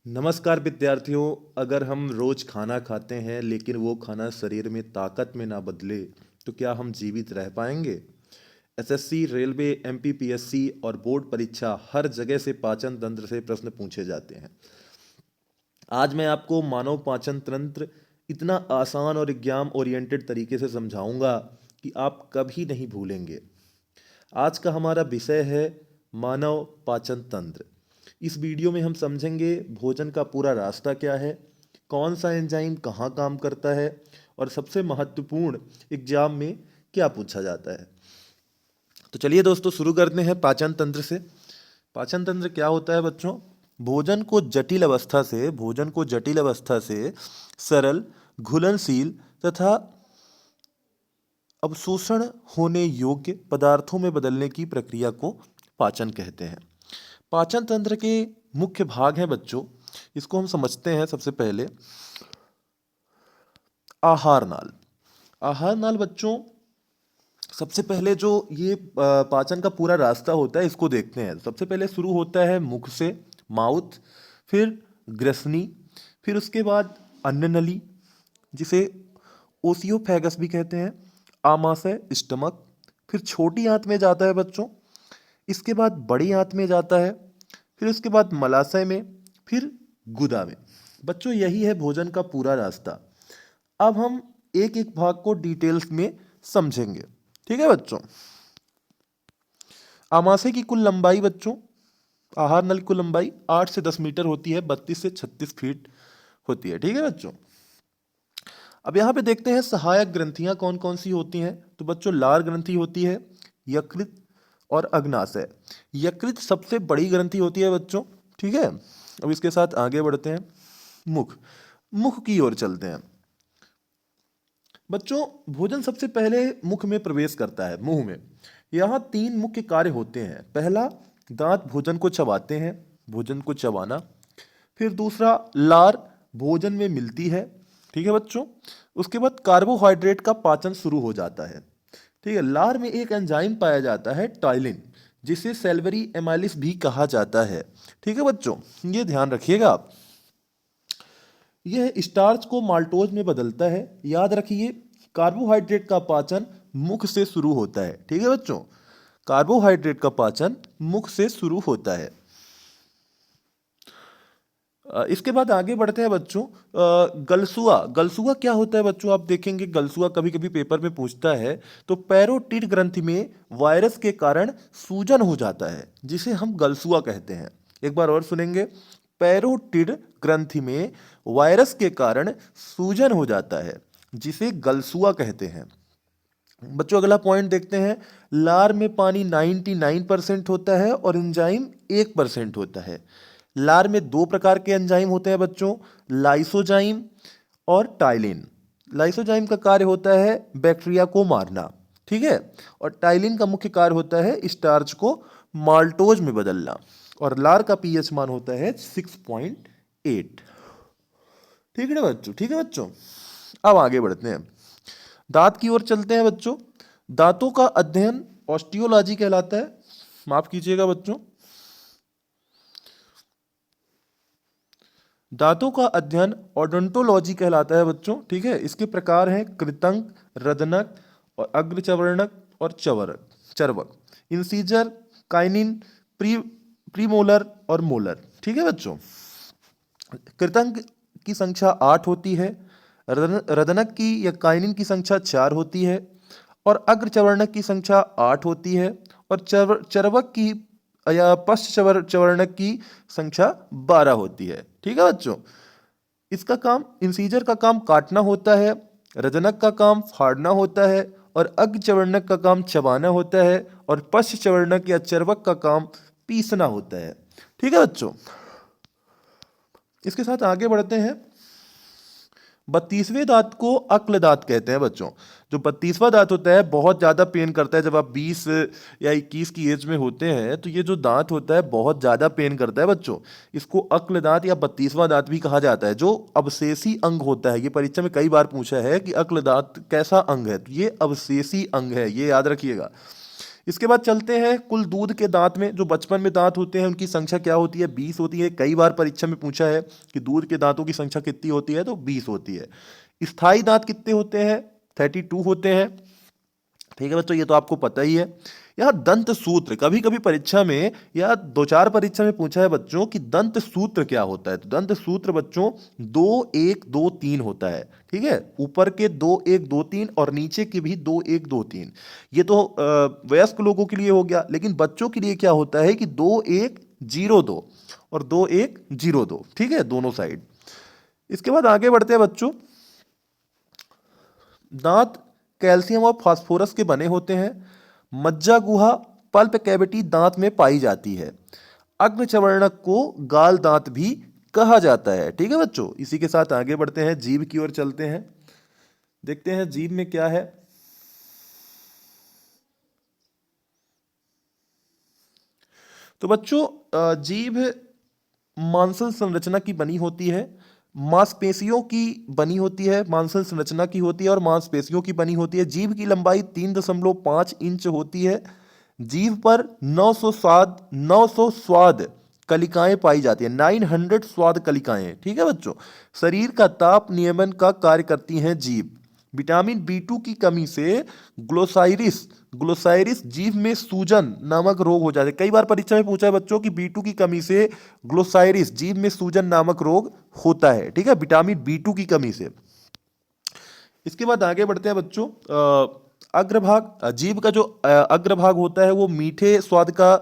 नमस्कार विद्यार्थियों। अगर हम रोज खाना खाते हैं लेकिन वो खाना शरीर में ताकत में ना बदले तो क्या हम जीवित रह पाएंगे? एसएससी, रेलवे, एमपीपीएससी और बोर्ड परीक्षा हर जगह से पाचन तंत्र से प्रश्न पूछे जाते हैं। आज मैं आपको मानव पाचन तंत्र इतना आसान और एग्जाम ओरिएंटेड तरीके से समझाऊंगा कि आप कभी नहीं भूलेंगे। आज का हमारा विषय है मानव पाचन तंत्र। इस वीडियो में हम समझेंगे भोजन का पूरा रास्ता क्या है, कौन सा एंजाइम कहाँ काम करता है और सबसे महत्वपूर्ण एग्जाम में क्या पूछा जाता है। तो चलिए दोस्तों शुरू करते हैं पाचन तंत्र से। पाचन तंत्र क्या होता है बच्चों? भोजन को जटिल अवस्था से सरल, घुलनशील तथा अवशोषण होने योग्य पदार्थों में बदलने की प्रक्रिया को पाचन कहते हैं। पाचन तंत्र के मुख्य भाग हैं बच्चों, इसको हम समझते हैं। सबसे पहले आहार नाल। आहार नाल बच्चों, सबसे पहले जो ये पाचन का पूरा रास्ता होता है इसको देखते हैं। सबसे पहले शुरू होता है मुख से, माउथ, फिर ग्रसनी, फिर उसके बाद अन्न नली जिसे ओसियोफेगस भी कहते हैं, आमाशय स्टमक, फिर छोटी आंत में जाता है बच्चों, इसके बाद बड़ी आंत में जाता है, फिर उसके बाद मलाशय में, फिर गुदा में। बच्चों यही है भोजन का पूरा रास्ता। अब हम एक एक भाग को डिटेल्स में समझेंगे, ठीक है बच्चों। आमाशय की कुल लंबाई बच्चों, आहार नल की कुल लंबाई 8 से 10 मीटर होती है, 32 से 36 फीट होती है, ठीक है बच्चों। अब यहाँ पे देखते हैं सहायक ग्रंथियां कौन कौन सी होती हैं। तो बच्चों लार ग्रंथि होती है, यकृत और अग्नाशय। यकृत सबसे बड़ी ग्रंथि होती है बच्चों, ठीक है। अब इसके साथ आगे बढ़ते हैं, मुख। मुख की ओर चलते हैं बच्चों। भोजन सबसे पहले मुख में प्रवेश करता है, मुंह में। यहाँ 3 मुख्य कार्य होते हैं। पहला, दांत भोजन को चबाते हैं, भोजन को चबाना। फिर दूसरा, लार भोजन में मिलती है, ठीक है बच्चों। उसके बाद कार्बोहाइड्रेट का पाचन शुरू हो जाता है, ठीक है। लार में एक एंजाइम पाया जाता है टाइलिन, जिसे सेल्वरी एमाइलिस भी कहा जाता है, ठीक है बच्चों। ये ध्यान रखिएगा आप। यह स्टार्च को माल्टोज में बदलता है। याद रखिए, कार्बोहाइड्रेट का पाचन मुख से शुरू होता है, ठीक है बच्चों। कार्बोहाइड्रेट का पाचन मुख से शुरू होता है। इसके बाद आगे बढ़ते हैं बच्चों। गलसुआ। गलसुआ क्या होता है बच्चों? आप देखेंगे गलसुआ कभी कभी पेपर में पूछता है। तो पैरोटिड ग्रंथि में वायरस के कारण सूजन हो जाता है, जिसे हम गलसुआ कहते हैं। एक बार और सुनेंगे, पैरोटिड ग्रंथि में वायरस के कारण सूजन हो जाता है, जिसे गलसुआ कहते हैं। बच्चों अगला पॉइंट देखते हैं। लार में पानी 99% होता है और एंजाइम 1% होता है। लार में 2 प्रकार के एंजाइम होते हैं बच्चों, लाइसोजाइम और टाइलिन। लाइसोजाइम का कार्य होता है बैक्टीरिया को मारना, ठीक है। और टाइलिन का मुख्य कार्य होता है स्टार्च को माल्टोज में बदलना। और लार का पीएच मान होता है 6.8, ठीक है बच्चों, ठीक है बच्चों। अब आगे बढ़ते हैं, दांत की ओर चलते हैं बच्चों। दांतों का अध्ययन ऑस्टियोलॉजी कहलाता है, माफ कीजिएगा बच्चों। दांतों का अध्ययन ओडोंटोलॉजी कहलाता है बच्चों, ठीक है। इसके प्रकार हैं कृतंक, रदनक और अग्रचर्वणक और चर्वक, इंसीजर, काइनिन, प्रीमोलर और मोलर, ठीक है बच्चों। कृतंक की संख्या 8 होती है, रदनक की या काइनिन की संख्या 4 होती है, और अग्रचर्वणक की संख्या 8 होती है, और चर्वक की या चवर्णक की संख्या 12 होती है, ठीक है बच्चों। इसका काम, इंसीजर का काम काटना होता है, रजनक का काम फाड़ना होता है, और अग्रचवर्णक का काम चबाना होता है, और पश्चवर्णक या चर्वक का काम पीसना होता है, ठीक है बच्चों। इसके साथ आगे बढ़ते हैं। 32वें दांत को अक्ल दांत कहते हैं बच्चों। जो 32वां दांत होता है बहुत ज़्यादा पेन करता है। जब आप 20 या 21 की एज में होते हैं तो ये जो दांत होता है बहुत ज़्यादा पेन करता है बच्चों। इसको अक्ल दांत या 32वां दांत भी कहा जाता है, जो अवशेषी अंग होता है। ये परीक्षा में कई बार पूछा है कि अक्ल दांत कैसा अंग है, तो ये अवशेषी अंग है, ये याद रखिएगा। इसके बाद चलते हैं कुल दूध के दांत में। जो बचपन में दांत होते हैं उनकी संख्या क्या होती है? 20 होती है। कई बार परीक्षा में पूछा है कि दूध के दांतों की संख्या कितनी होती है, तो 20 होती है। स्थायी दांत कितने होते हैं? 32 होते हैं। ठीक है बच्चों, ये तो आपको पता ही है। यहाँ दंत सूत्र, कभी कभी परीक्षा में या दो चार परीक्षा में पूछा है बच्चों कि दंत सूत्र क्या होता है। तो दंत सूत्र बच्चों 2 1 2 3 होता है। ठीक है, ऊपर के 2 1 2 3 और नीचे के भी 2 1 2 3। ये तो वयस्क लोगों के लिए हो गया, लेकिन बच्चों के लिए क्या होता है कि 2 1 0 2 और 2 1 0 2। ठीक है, दोनों साइड। इसके बाद आगे बढ़ते हैं बच्चों। दांत कैल्शियम और फास्फोरस के बने होते हैं। मज्जा गुहा पल्प कैविटी दांत में पाई जाती है। अग्रचवर्णक को गाल दांत भी कहा जाता है। ठीक है बच्चों, इसी के साथ आगे बढ़ते हैं, जीभ की ओर चलते हैं। देखते हैं जीभ में क्या है। तो बच्चों जीभ मांसल संरचना की बनी होती है, मांसपेशियों की बनी होती है, मांसल संरचना की होती है और मांसपेशियों की बनी होती है। जीभ की लंबाई 3.5 इंच होती है। जीभ पर 900 स्वाद कलिकाएं पाई जाती है। 900 स्वाद कलिकाएं। ठीक है बच्चों, शरीर का ताप नियमन का कार्य करती हैं जीभ। विटामिन B2 की कमी से ग्लोसाइरिस ग्लोसाइरिस जीभ में सूजन नामक रोग हो जाता है। कई बार परीक्षा में पूछा है बच्चों कि B2 की कमी से ग्लोसाइरिस जीभ में सूजन नामक रोग होता है। ठीक है, विटामिन B2 की कमी से। इसके बाद आगे बढ़ते हैं बच्चों। अग्रभाग, जीभ का जो अग्रभाग होता है वो मीठे स्वाद का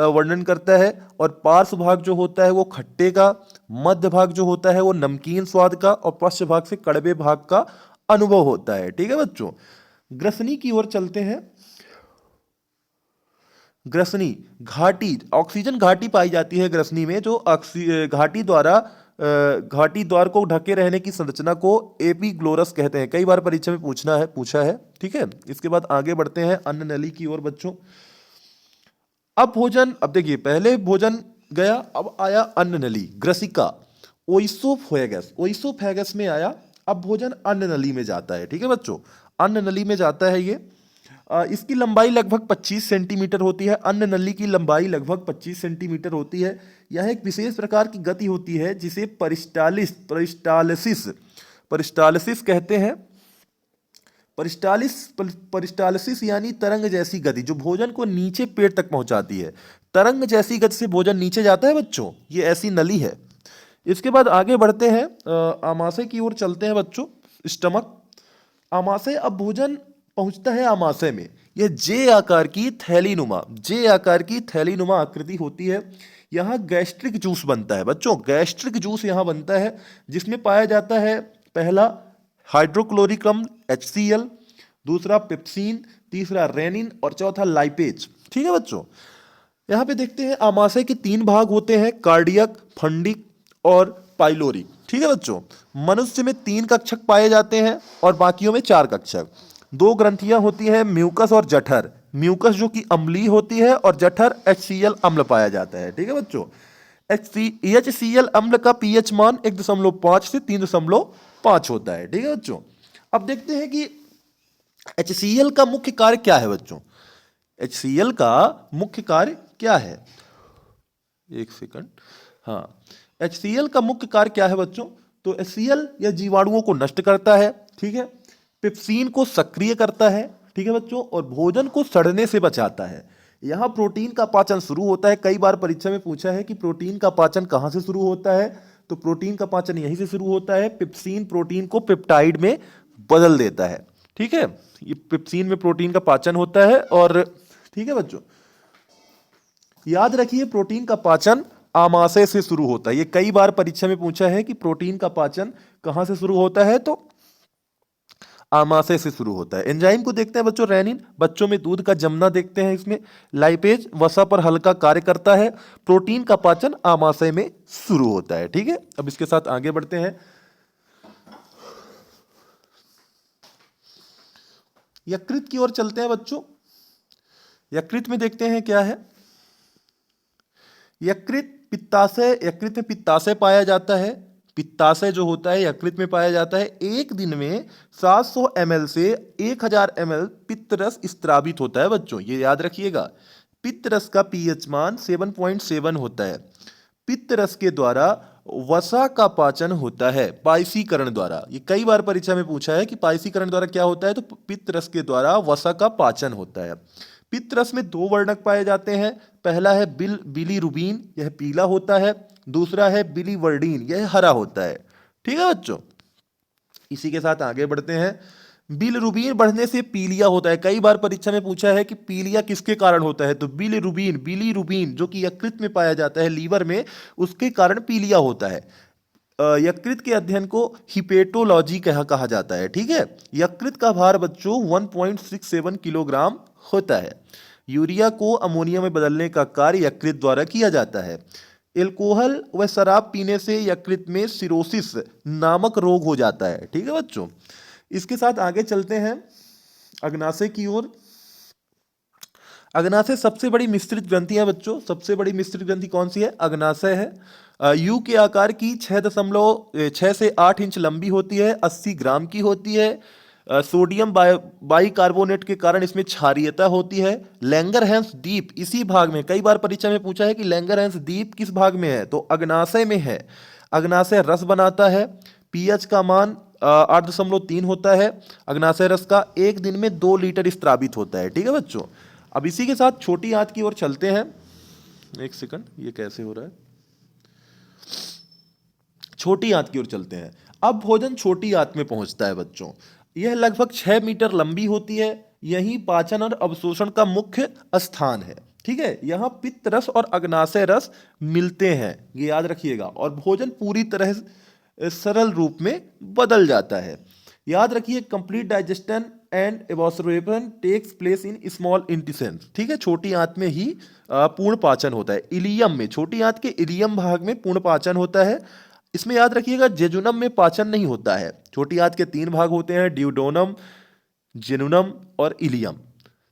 वर्णन करता है और पार्श्व भाग जो होता है वो खट्टे का, मध्य भाग जो होता है वो नमकीन स्वाद का और पश्च भाग से कड़वे भाग का अनुभव होता है। ठीक है बच्चों, ग्रसनी की ओर चलते हैं। ग्रसनी घाटी, ऑक्सीजन घाटी पाई जाती है ग्रसनी में, जो घाटी द्वारा घाटी द्वार को ढके रहने की संरचना को एपीग्लोरस कहते हैं। कई बार परीक्षा में पूछा है। ठीक है, इसके बाद आगे बढ़ते हैं अन्न नली की ओर बच्चों। अब भोजन, अब देखिए पहले भोजन गया, अब आया अन्न नली, ग्रसिका, ओइसोफेगस में आया। अब भोजन अन्न नली में जाता है। ठीक है बच्चों, अन्न नली में जाता है ये। इसकी लंबाई लगभग 25 सेंटीमीटर होती है। अन्न नली की लंबाई लगभग 25 सेंटीमीटर होती है। यह एक विशेष प्रकार की गति होती है जिसे परिस्टालिसिस कहते हैं। परिस्टालिसिस यानी तरंग जैसी गति, जो भोजन को नीचे पेट तक पहुंचाती है। तरंग जैसी गति से भोजन नीचे जाता है बच्चों, ये ऐसी नली है। इसके बाद आगे बढ़ते हैं, आमाशय की ओर चलते हैं बच्चों। स्टमक, आमाशय, अब भोजन पहुंचता है आमाशय में। यह जे आकार की थैलीनुमा आकृति होती है। यहाँ गैस्ट्रिक जूस बनता है बच्चों, गैस्ट्रिक जूस यहाँ बनता है, जिसमें पाया जाता है पहला हाइड्रोक्लोरिक अम्ल HCl, दूसरा पेप्सिन, तीसरा रेनिन और चौथा लाइपेज। ठीक है बच्चों, यहाँ पे देखते हैं आमाशय के 3 भाग होते हैं, कार्डियक, फंडिक और पाइलोरी। ठीक है बच्चों, मनुष्य में 3 कक्षक पाए जाते हैं और बाकियों में 4 कक्षक। 2 ग्रंथियां होती हैं, म्यूकस और जठर। म्यूकस जो कि अम्लीय होती है और जठर HCl अम्ल पाया जाता है। ठीक है बच्चों, HCl अम्ल का pH मान 1.5 से 3.5 होता है। ठीक है बच्चों, अब देखते हैं कि HCl का मुख्य कार्य क्या है बच्चों। HCl का मुख्य कार्य क्या है, एक सेकंड। हाँ, HCl का मुख्य कार्य क्या है बच्चों। तो HCl यह जीवाणुओं को नष्ट करता है। ठीक है, पेप्सिन को सक्रिय करता है। ठीक है बच्चों, और भोजन को सड़ने से बचाता है। यहाँ प्रोटीन का पाचन शुरू होता है। कई बार परीक्षा में पूछा है कि प्रोटीन का पाचन कहाँ से शुरू होता है, तो प्रोटीन का पाचन यहीं से शुरू होता है। पेप्सिन प्रोटीन को पेप्टाइड में बदल देता है। ठीक है, ये पेप्सिन में प्रोटीन का पाचन होता है। और ठीक है बच्चों, याद रखिए प्रोटीन का पाचन आमाशय से शुरू होता है। ये कई बार परीक्षा में पूछा है कि प्रोटीन का पाचन कहां से शुरू होता है, तो आमाशय से शुरू होता है। एंजाइम को देखते हैं बच्चों, रेनिन बच्चों में दूध का जमना देखते हैं इसमें। लाइपेज वसा पर हल्का कार्य करता है। प्रोटीन का पाचन आमाशय में शुरू होता है। ठीक है, अब इसके साथ आगे बढ़ते हैं। यकृत की ओर चलते हैं बच्चों। यकृत में देखते हैं क्या है। यकृत में पित्ताशय पाया जाता है। पित्ताशय जो होता है यकृत में पाया जाता है। एक दिन में 700 ml से 1000 ml पित्तरस स्त्रावित होता है बच्चों, ये याद रखिएगा। पित्तरस का पीएच मान 7.7 होता है। पित्तरस के द्वारा वसा का पाचन होता है पायसीकरण द्वारा। ये कई बार परीक्षा में पूछा है कि पायसीकरण द्वारा क्या होता है, तो पित्तरस के द्वारा वसा का पाचन होता है। पित्तरस में दो वर्णक पाए जाते हैं। पहला है बिलीरुबिन, यह पीला होता है। दूसरा है बिलीवर्डिन, यह हरा होता है। ठीक है बच्चों, इसी के साथ आगे बढ़ते हैं। बिलीरुबिन बढ़ने से पीलिया होता है। कई बार परीक्षा में पूछा है कि पीलिया किसके कारण होता है, तो बिलीरुबिन जो कि यकृत में पाया जाता है, लीवर में, उसके कारण पीलिया होता है। यकृत के अध्ययन को हिपेटोलॉजी कहा जाता है। ठीक है, यकृत का भार बच्चों 1.67 किलोग्राम होता है। यूरिया को अमोनिया में बदलने का कार्य यकृत द्वारा किया जाता है। एल्कोहल व शराब पीने से यकृत में सिरोसिस नामक रोग हो जाता है। ठीक है बच्चों, इसके साथ आगे चलते हैं अग्नाशय की ओर। अग्नाशय सबसे बड़ी मिश्रित ग्रंथि है बच्चों। सबसे बड़ी मिश्रित ग्रंथि कौन सी है? अग्नाशय है। यू के आकार की 6 से 8 इंच लंबी होती है, 80 ग्राम की होती है। सोडियम बाइकार्बोनेट के कारण इसमें क्षारीयता होती है। लैंगरहैंस द्वीप इसी भाग में, कई बार परीक्षा में पूछा है कि लैंगरहैंस द्वीप किस भाग में है, तो अग्नाशय में है। अग्नाशय रस बनाता है। पीएच का मान 8.3 होता है। अग्नाशय रस का एक दिन में 2 लीटर स्त्रावित होता है। ठीक है बच्चों, अब इसी के साथ छोटी आंत की ओर चलते हैं। एक सेकंड, ये कैसे हो रहा है? छोटी आंत की ओर चलते हैं। अब भोजन छोटी आंत में पहुंचता है बच्चों। यह लगभग 6 मीटर लंबी होती है। यही पाचन और अवशोषण का मुख्य स्थान है। ठीक है, यहाँ पित्त रस और अग्नाशय रस मिलते हैं, ये याद रखिएगा, और भोजन पूरी तरह सरल रूप में बदल जाता है। याद रखिए, complete digestion and absorption takes place in small intestine. ठीक है, छोटी आंत में ही पूर्ण पाचन होता है। इलियम में, छोटी आंत के इलियम भाग में पूर्ण पाचन होता है। इसमें याद रखिएगा जेजुनम में पाचन नहीं होता है। छोटी आंत के 3 भाग होते हैं, ड्यूडोनम, जेनुनम और इलियम।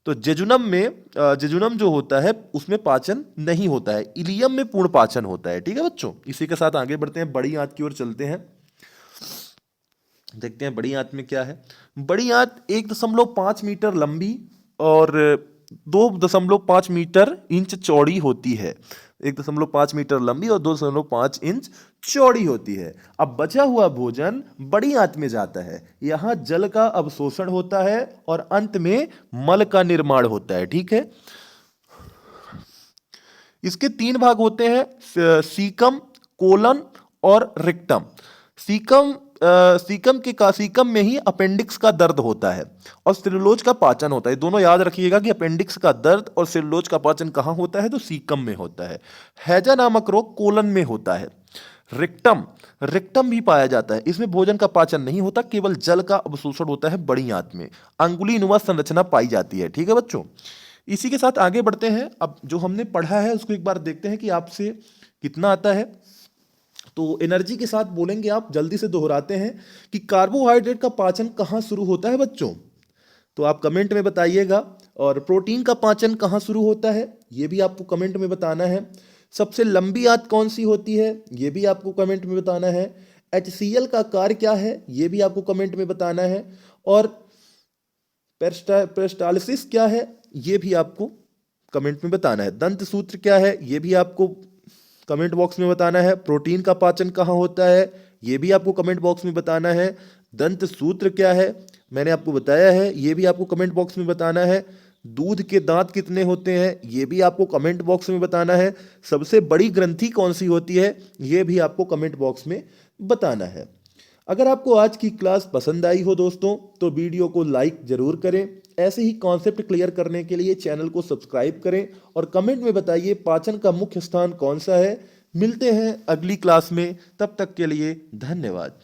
तो जेजुनम जो होता है उसमें पाचन नहीं होता है, इलियम में पूर्ण पाचन होता है। ठीक है बच्चों, इसी के साथ आगे बढ़ते हैं, बड़ी आंत की ओर चलते हैं। देखते हैं बड़ी आंत में क्या है। बड़ी आंत 1.5 मीटर लंबी और 2.5 मीटर इंच चौड़ी होती है। 1.5 मीटर लंबी और 2.5 इंच चौड़ी होती है। अब बचा हुआ भोजन बड़ी आंत में जाता है। यहाँ जल का अवशोषण होता है और अंत में मल का निर्माण होता है। ठीक है, इसके 3 भाग होते हैं, सीकम, कोलन और रिक्टम। सीकम में ही अपेंडिक्स का दर्द होता है और सेलुलोज का पाचन होता है। दोनों याद रखिएगा कि अपेंडिक्स का दर्द और सेलुलोज का पाचन कहाँ होता है, तो सीकम में होता है। हैजा नामक रोग कोलन में होता है। रिक्टम भी पाया जाता है। इसमें भोजन का पाचन नहीं होता, केवल जल का अवशोषण होता है बड़ी आंत में। अंगुली नुमा संरचना पाई जाती है। ठीक है बच्चों, इसी के साथ आगे बढ़ते हैं। अब जो हमने पढ़ा है उसको एक बार देखते हैं कि आपसे कितना आता है। तो एनर्जी के साथ बोलेंगे आप, जल्दी से दोहराते हैं कि कार्बोहाइड्रेट का पाचन कहाँ शुरू होता है बच्चों, तो आप कमेंट में बताइएगा। और प्रोटीन का पाचन कहाँ शुरू होता है, ये भी आपको कमेंट में बताना है। सबसे लंबी आंत कौन सी होती है, ये भी आपको कमेंट में बताना है। HCl का कार्य क्या है, ये भी आपको कमेंट में बताना है। और पेरिस्टालसिस क्या है, ये भी आपको कमेंट में बताना है। दंत सूत्र क्या है, ये भी आपको कमेंट बॉक्स में बताना है। प्रोटीन का पाचन कहाँ होता है, ये भी आपको कमेंट बॉक्स में बताना है। दंत सूत्र क्या है, मैंने आपको बताया है, ये भी आपको कमेंट बॉक्स में बताना है। दूध के दांत कितने होते हैं, ये भी आपको कमेंट बॉक्स में बताना है। सबसे बड़ी ग्रंथि कौन सी होती है, ये भी आपको कमेंट बॉक्स में बताना है। अगर आपको आज की क्लास पसंद आई हो दोस्तों, तो वीडियो को लाइक जरूर करें। ऐसे ही कॉन्सेप्ट क्लियर करने के लिए चैनल को सब्सक्राइब करें और कमेंट में बताइए पाचन का मुख्य स्थान कौन सा है। मिलते हैं अगली क्लास में, तब तक के लिए धन्यवाद।